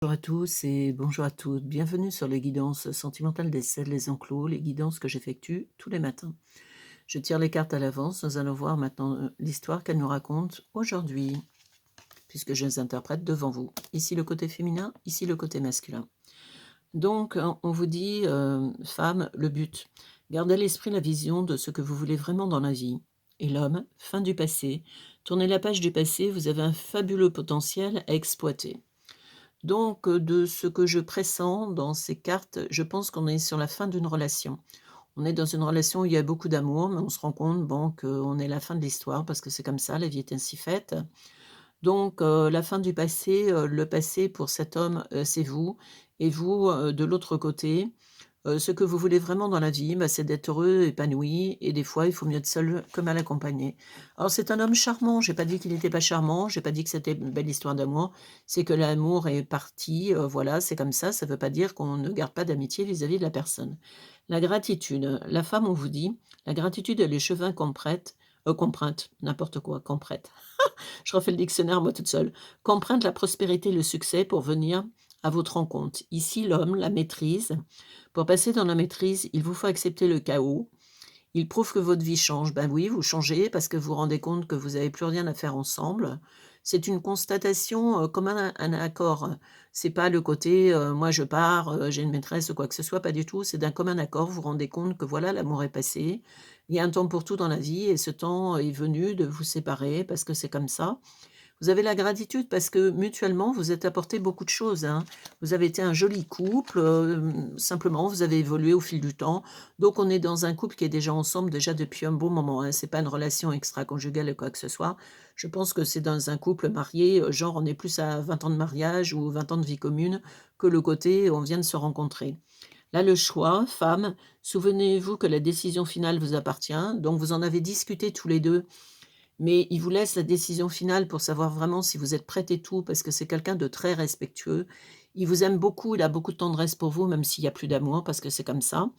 Bonjour à tous et bonjour à toutes. Bienvenue sur les guidances sentimentales des cèdres, les enclos, les guidances que j'effectue tous les matins. Je tire les cartes à l'avance. Nous allons voir maintenant l'histoire qu'elles nous racontent aujourd'hui, puisque je les interprète devant vous. Ici le côté féminin, ici le côté masculin. Donc, on vous dit, femme, le but. Gardez à l'esprit la vision de ce que vous voulez vraiment dans la vie. Et l'homme, fin du passé. Tournez la page du passé, vous avez un fabuleux potentiel à exploiter. Donc, de ce que je pressens dans ces cartes, je pense qu'on est sur la fin d'une relation. On est dans une relation où il y a beaucoup d'amour, mais on se rend compte, bon, qu'on est à la fin de l'histoire parce que c'est comme ça, la vie est ainsi faite. Donc, la fin du passé, le passé pour cet homme, c'est vous et vous, de l'autre côté, ce que vous voulez vraiment dans la vie, bah, c'est d'être heureux, épanoui et des fois, il faut mieux être seul que mal accompagné. Alors c'est un homme charmant, j'ai pas dit qu'il n'était pas charmant, j'ai pas dit que c'était une belle histoire d'amour, c'est que l'amour est parti, voilà, c'est comme ça veut pas dire qu'on ne garde pas d'amitié vis-à-vis de la personne. La gratitude, la femme, on vous dit, la gratitude est les chevins qu'emprunte, n'importe quoi, qu'emprunte. Je refais le dictionnaire moi toute seule. Qu'emprunte la prospérité et le succès pour venir à votre rencontre. Ici, l'homme, la maîtrise. Pour passer dans la maîtrise, il vous faut accepter le chaos. Il prouve que votre vie change. Ben oui, vous changez parce que vous vous rendez compte que vous n'avez plus rien à faire ensemble. C'est une constatation comme un accord. C'est pas le côté moi je pars, j'ai une maîtresse ou quoi que ce soit, pas du tout. C'est d'un commun accord. Vous vous rendez compte que voilà, l'amour est passé. Il y a un temps pour tout dans la vie et ce temps est venu de vous séparer parce que c'est comme ça. Vous avez la gratitude parce que mutuellement, vous êtes apporté beaucoup de choses, hein. Vous avez été un joli couple, simplement vous avez évolué au fil du temps. Donc on est dans un couple qui est déjà ensemble déjà depuis un bon moment, hein. C'est pas une relation extra-conjugale ou quoi que ce soit. Je pense que c'est dans un couple marié, genre on est plus à 20 ans de mariage ou 20 ans de vie commune que le côté on vient de se rencontrer. Là, le choix, femme, souvenez-vous que la décision finale vous appartient, donc vous en avez discuté tous les 2. Mais il vous laisse la décision finale pour savoir vraiment si vous êtes prête et tout, parce que c'est quelqu'un de très respectueux. Il vous aime beaucoup, il a beaucoup de tendresse pour vous, même s'il y a plus d'amour, parce que c'est comme ça.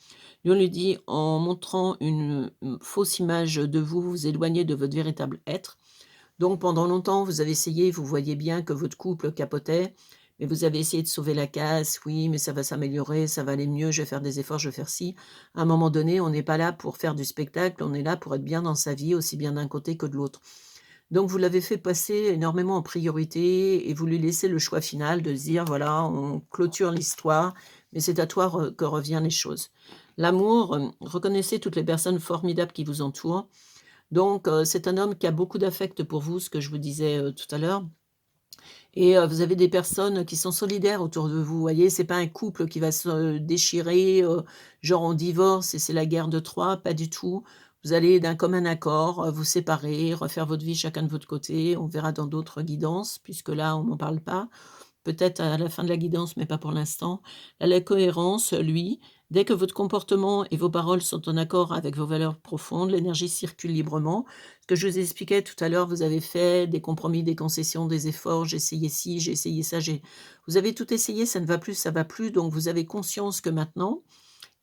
Lui, on lui dit, en montrant une, fausse image de vous, vous éloignez de votre véritable être. Donc pendant longtemps, vous avez essayé, vous voyez bien que votre couple capotait, mais vous avez essayé de sauver la casse. Oui, mais ça va s'améliorer, ça va aller mieux, je vais faire des efforts, je vais faire ci. À un moment donné, on n'est pas là pour faire du spectacle, on est là pour être bien dans sa vie, aussi bien d'un côté que de l'autre. Donc vous l'avez fait passer énormément en priorité et vous lui laissez le choix final de se dire: «Voilà, on clôture l'histoire, mais c'est à toi que reviennent les choses». L'amour, reconnaissez toutes les personnes formidables qui vous entourent. Donc, c'est un homme qui a beaucoup d'affect pour vous, ce que je vous disais, tout à l'heure et vous avez des personnes qui sont solidaires autour de vous, voyez? C'est pas un couple qui va se déchirer, genre on divorce et c'est la guerre de Troie, pas du tout. Vous allez d'un commun accord, vous séparer, refaire votre vie chacun de votre côté. On verra dans d'autres guidances, puisque là, on n'en parle pas. Peut-être à la fin de la guidance, mais pas pour l'instant. Là, la cohérence, lui, dès que votre comportement et vos paroles sont en accord avec vos valeurs profondes, l'énergie circule librement. Ce que je vous expliquais tout à l'heure, vous avez fait des compromis, des concessions, des efforts, j'ai essayé ci, j'ai essayé ça, vous avez tout essayé, ça ne va plus, ça va plus, donc vous avez conscience que maintenant,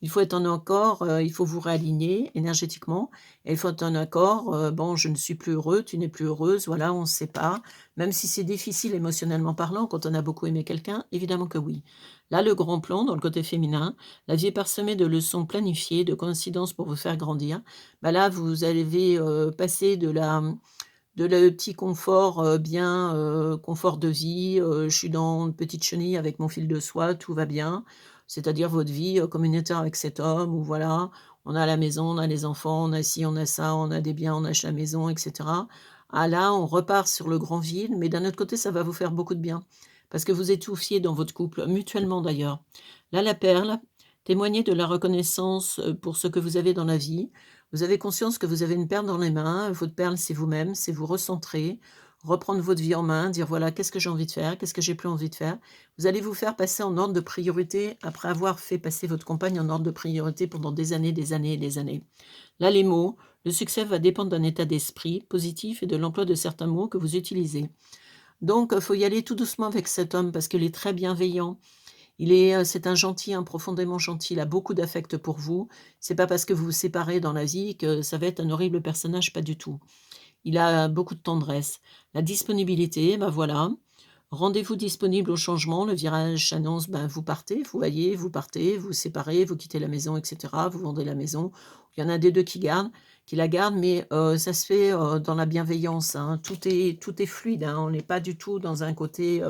il faut être en accord, il faut vous réaligner énergétiquement et il faut être en accord, «Bon, je ne suis plus heureux, tu n'es plus heureuse, voilà, on se sépare». Même si c'est difficile émotionnellement parlant quand on a beaucoup aimé quelqu'un, évidemment que oui. Là, le grand plan, dans le côté féminin, la vie est parsemée de leçons planifiées, de coïncidences pour vous faire grandir. Bah, là, vous avez, passé de le petit confort, bien, confort de vie, je suis dans une petite chenille avec mon fil de soie, tout va bien. C'est-à-dire votre vie, communautaire avec cet homme où voilà, on a la maison, on a les enfants, on a ci, on a ça, on a des biens, on achète la maison et cetera. Ah là, on repart sur le grand vide, mais d'un autre côté, ça va vous faire beaucoup de bien. Parce que vous étouffiez dans votre couple, mutuellement d'ailleurs. Là, la perle, témoignez de la reconnaissance, pour ce que vous avez dans la vie. Vous avez conscience que vous avez une perle dans les mains, votre perle, c'est vous-même, c'est vous recentrer, reprendre votre vie en main, dire: «Voilà, qu'est-ce que j'ai envie de faire? Qu'est-ce que j'ai plus envie de faire?» Vous allez vous faire passer en ordre de priorité après avoir fait passer votre compagne en ordre de priorité pendant des années, des années et des années. Là, les mots, le succès va dépendre d'un état d'esprit positif et de l'emploi de certains mots que vous utilisez. Donc, il faut y aller tout doucement avec cet homme parce qu'il est très bienveillant. C'est un gentil, un profondément gentil, il a beaucoup d'affect pour vous. C'est pas parce que vous vous séparez dans la vie que ça va être un horrible personnage, pas du tout. Il a beaucoup de tendresse. La disponibilité, bah, voilà, Rendez-vous disponible au changement. Le virage s'annonce, ben, vous partez, vous voyez, vous partez, vous séparez, vous quittez la maison et cetera, vous vendez la maison. Il y en a des 2 qui la gardent, mais ça se fait, dans la bienveillance, hein. Tout est fluide, hein. On n'est pas du tout dans un côté,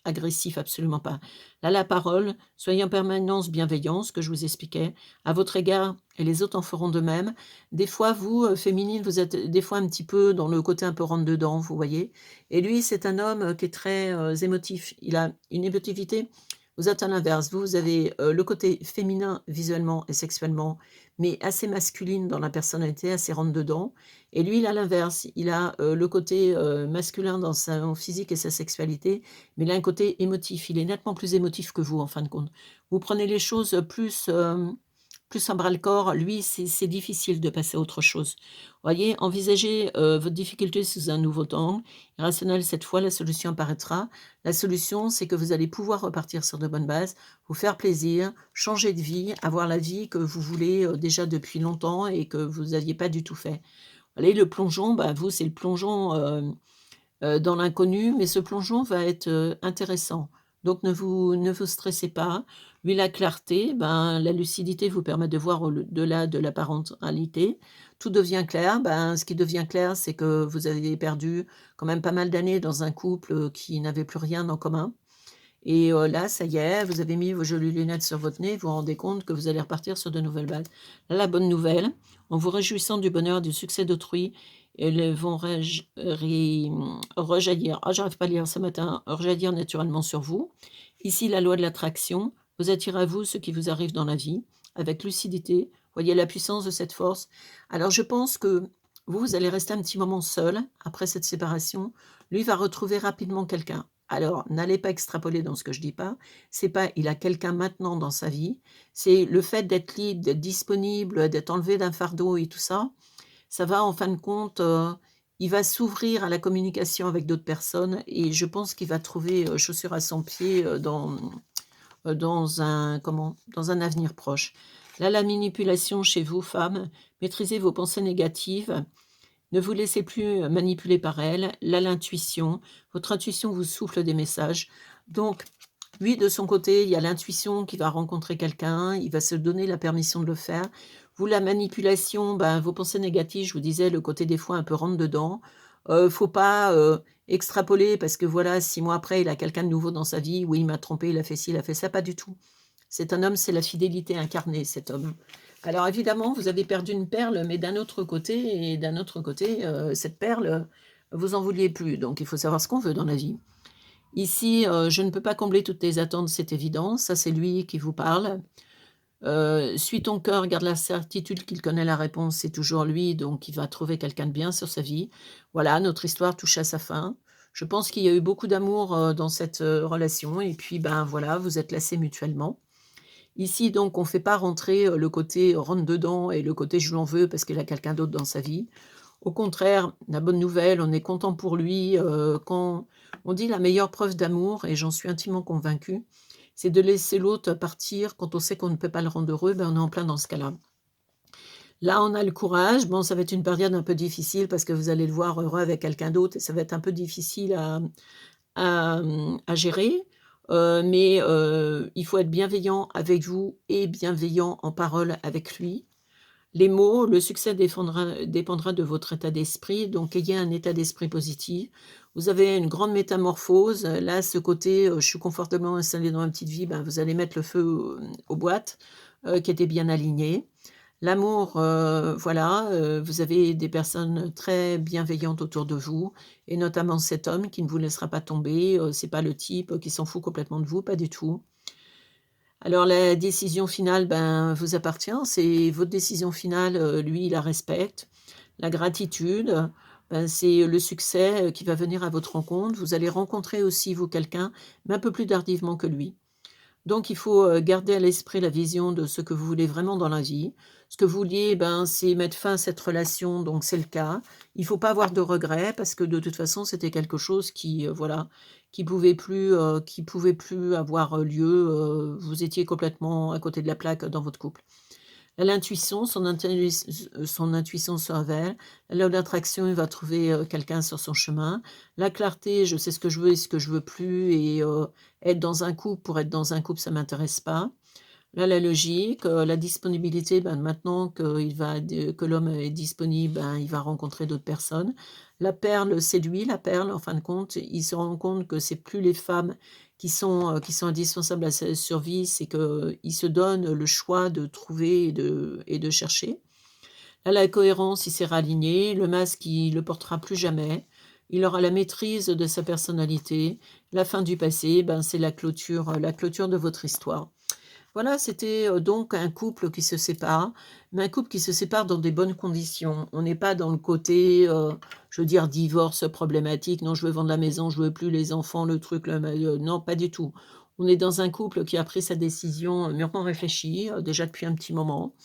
agressif, absolument pas. Là, la parole, soyez en permanence bienveillant, ce que je vous expliquais, à votre égard et les autres en feront de même. Des fois, vous, féminine, vous êtes des fois un petit peu dans le côté un peu rentre dedans, vous voyez? Et lui, c'est un homme, qui est très, émotif. Il a une émotivité. Vous êtes à l'inverse. Vous avez, le côté féminin visuellement et sexuellement, mais assez masculine dans la personnalité, assez rentre dedans. Et lui, il a l'inverse. Il a, le côté, masculin dans son physique et sa sexualité, mais il a un côté émotif. Il est nettement plus émotif que vous, en fin de compte. Vous prenez les choses, plus à bras-le-corps. Lui, c'est difficile de passer à autre chose. Voyez, envisagez, votre difficulté sous un nouveau angle. Irrationnel, cette fois, la solution apparaîtra. La solution, c'est que vous allez pouvoir repartir sur de bonnes bases, vous faire plaisir, changer de vie, avoir la vie que vous voulez, déjà depuis longtemps et que vous n'aviez pas du tout fait. Voyez, le plongeon, bah, vous, c'est le plongeon, dans l'inconnu, mais ce plongeon va être, intéressant. Donc ne vous stressez pas. Lui, la clarté, ben, la lucidité vous permet de voir au-delà de la parentalité. Tout devient clair. Ben, ce qui devient clair, c'est que vous avez perdu quand même pas mal d'années dans un couple, qui n'avait plus rien en commun. Et là, ça y est, vous avez mis vos jolies lunettes sur votre nez, vous vous rendez compte que vous allez repartir sur de nouvelles bases. Là, la bonne nouvelle, en vous réjouissant du bonheur, du succès d'autrui, elles vont rejaillir, ah, j'arrive pas à lire ce matin, rejaillir naturellement sur vous. Ici, la loi de l'attraction, vous attirez à vous ce qui vous arrive dans la vie, avec lucidité. Voyez la puissance de cette force. Alors, je pense que vous allez rester un petit moment seul après cette séparation. Lui va retrouver rapidement quelqu'un. Alors, n'allez pas extrapoler dans ce que je dis pas. C'est pas il a quelqu'un maintenant dans sa vie, c'est le fait d'être libre, d'être disponible, d'être enlevé d'un fardeau et tout ça, ça va en fin de compte, il va s'ouvrir à la communication avec d'autres personnes et je pense qu'il va trouver, chaussure à son pied, dans un dans un avenir proche. Là, la manipulation chez vous, femmes, maîtrisez vos pensées négatives, ne vous laissez plus, manipuler par elle. Là, l'intuition, votre intuition vous souffle des messages. Donc, lui, de son côté, il y a l'intuition qui va rencontrer quelqu'un, il va se donner la permission de le faire. Vous, la manipulation, ben, vos pensées négatives, je vous disais, le côté des fois un peu rentre dedans. Faut pas, extrapoler parce que voilà, 6 mois après, il a quelqu'un de nouveau dans sa vie. Oui, il m'a trompé, il a fait ci, il a fait ça. Pas du tout. C'est un homme, c'est la fidélité incarnée, cet homme. Alors évidemment, vous avez perdu une perle, mais d'un autre côté, cette perle, vous en vouliez plus. Donc il faut savoir ce qu'on veut dans la vie. Ici, je ne peux pas combler toutes tes attentes, c'est évident. Ça, c'est lui qui vous parle. Suis ton cœur, garde la certitude qu'il connaît la réponse, c'est toujours lui, donc il va trouver quelqu'un de bien sur sa vie. Voilà, notre histoire touche à sa fin. Je pense qu'il y a eu beaucoup d'amour, dans cette, relation et puis, ben, voilà, vous êtes laissés mutuellement. Ici, donc, on ne fait pas rentrer, le côté rentre dedans et le côté je l'en veux parce qu'il a quelqu'un d'autre dans sa vie. Au contraire, la bonne nouvelle, on est content pour lui, quand on dit la meilleure preuve d'amour et j'en suis intimement convaincue, c'est de laisser l'autre partir quand on sait qu'on ne peut pas le rendre heureux, ben, on est en plein dans ce cas-là. Là, on a le courage. Bon, ça va être une période un peu difficile parce que vous allez le voir heureux avec quelqu'un d'autre et ça va être un peu difficile à gérer, mais il faut être bienveillant avec vous et bienveillant en parole avec lui. Les mots, le succès dépendra de votre état d'esprit, donc ayez un état d'esprit positif. Vous avez une grande métamorphose, là, ce côté, je suis confortablement installé dans ma petite vie, ben, vous allez mettre le feu, aux boîtes, qui étaient bien alignées. L'amour, voilà, vous avez des personnes très bienveillantes autour de vous et notamment cet homme qui ne vous laissera pas tomber, c'est pas le type qui s'en fout complètement de vous, pas du tout. Alors la décision finale, ben, vous appartient, c'est votre décision finale, lui, il la respecte. La gratitude, ben, c'est le succès, qui va venir à votre rencontre. Vous allez rencontrer aussi, vous, quelqu'un, mais un peu plus tardivement que lui. Donc il faut, garder à l'esprit la vision de ce que vous voulez vraiment dans la vie. Ce que vous vouliez, ben, c'est mettre fin à cette relation, donc c'est le cas. Il faut pas avoir de regrets parce que de toute façon, c'était quelque chose qui, voilà, qui pouvait plus avoir, lieu, vous étiez complètement à côté de la plaque dans votre couple. L'intuition, son intuition se révèle. La loi d'attraction, il va trouver, quelqu'un sur son chemin. La clarté, je sais ce que je veux et ce que je veux plus et être dans un couple pour être dans un couple, ça m'intéresse pas. Là, la logique, la disponibilité, ben, maintenant que l'homme est disponible, ben, il va rencontrer d'autres personnes. La perle, c'est lui, la perle, en fin de compte. Il se rend compte que c'est plus les femmes qui sont indispensables à sa survie, c'est qu'il se donne le choix de trouver et de chercher. Là, la cohérence, il s'est réaligné. Le masque, il le portera plus jamais. Il aura la maîtrise de sa personnalité. La fin du passé, ben, c'est la clôture de votre histoire. Voilà, c'était, donc un couple qui se sépare, mais un couple qui se sépare dans des bonnes conditions. On n'est pas dans le côté, je veux dire divorce problématique: «Non, je veux vendre la maison, je veux plus les enfants, le truc, non, pas du tout. On est dans un couple qui a pris sa décision, mûrement réfléchie, déjà depuis un petit moment.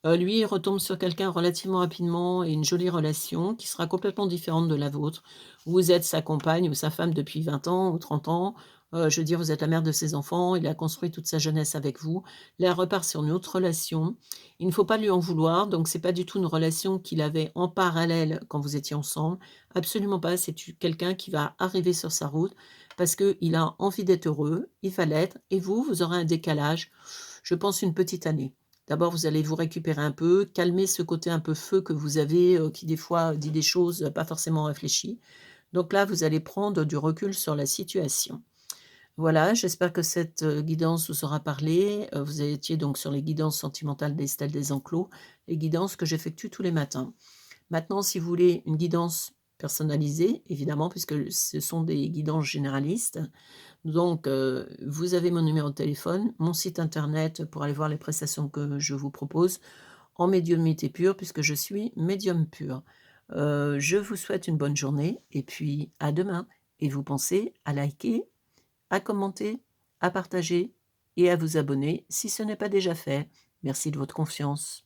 Lui, il retombe sur quelqu'un relativement rapidement et une jolie relation qui sera complètement différente de la vôtre. Vous êtes sa compagne ou sa femme depuis 20 ans ou 30 ans. Je veux dire, vous êtes la mère de ses enfants, il a construit toute sa jeunesse avec vous. Là, elle repart sur une autre relation. Il ne faut pas lui en vouloir, donc c'est pas du tout une relation qu'il avait en parallèle quand vous étiez ensemble. Absolument pas, c'est quelqu'un qui va arriver sur sa route parce qu'il a envie d'être heureux, il va l'être et vous aurez un décalage, je pense une petite année. D'abord, vous allez vous récupérer un peu, calmer ce côté un peu feu que vous avez, qui des fois dit des choses, pas forcément réfléchies. Donc là, vous allez prendre du recul sur la situation. Voilà, j'espère que cette, guidance vous aura parlé. Vous étiez donc sur les guidances sentimentales d'Estelle Desenclos, les guidances que j'effectue tous les matins. Maintenant, si vous voulez une guidance personnalisée, évidemment, puisque ce sont des guidances généralistes, donc vous avez mon numéro de téléphone, mon site internet pour aller voir les prestations que je vous propose en médiumnité pure puisque je suis médium pur. Je vous souhaite une bonne journée et puis à demain et vous pensez à liker, à commenter, à partager et à vous abonner si ce n'est pas déjà fait. Merci de votre confiance.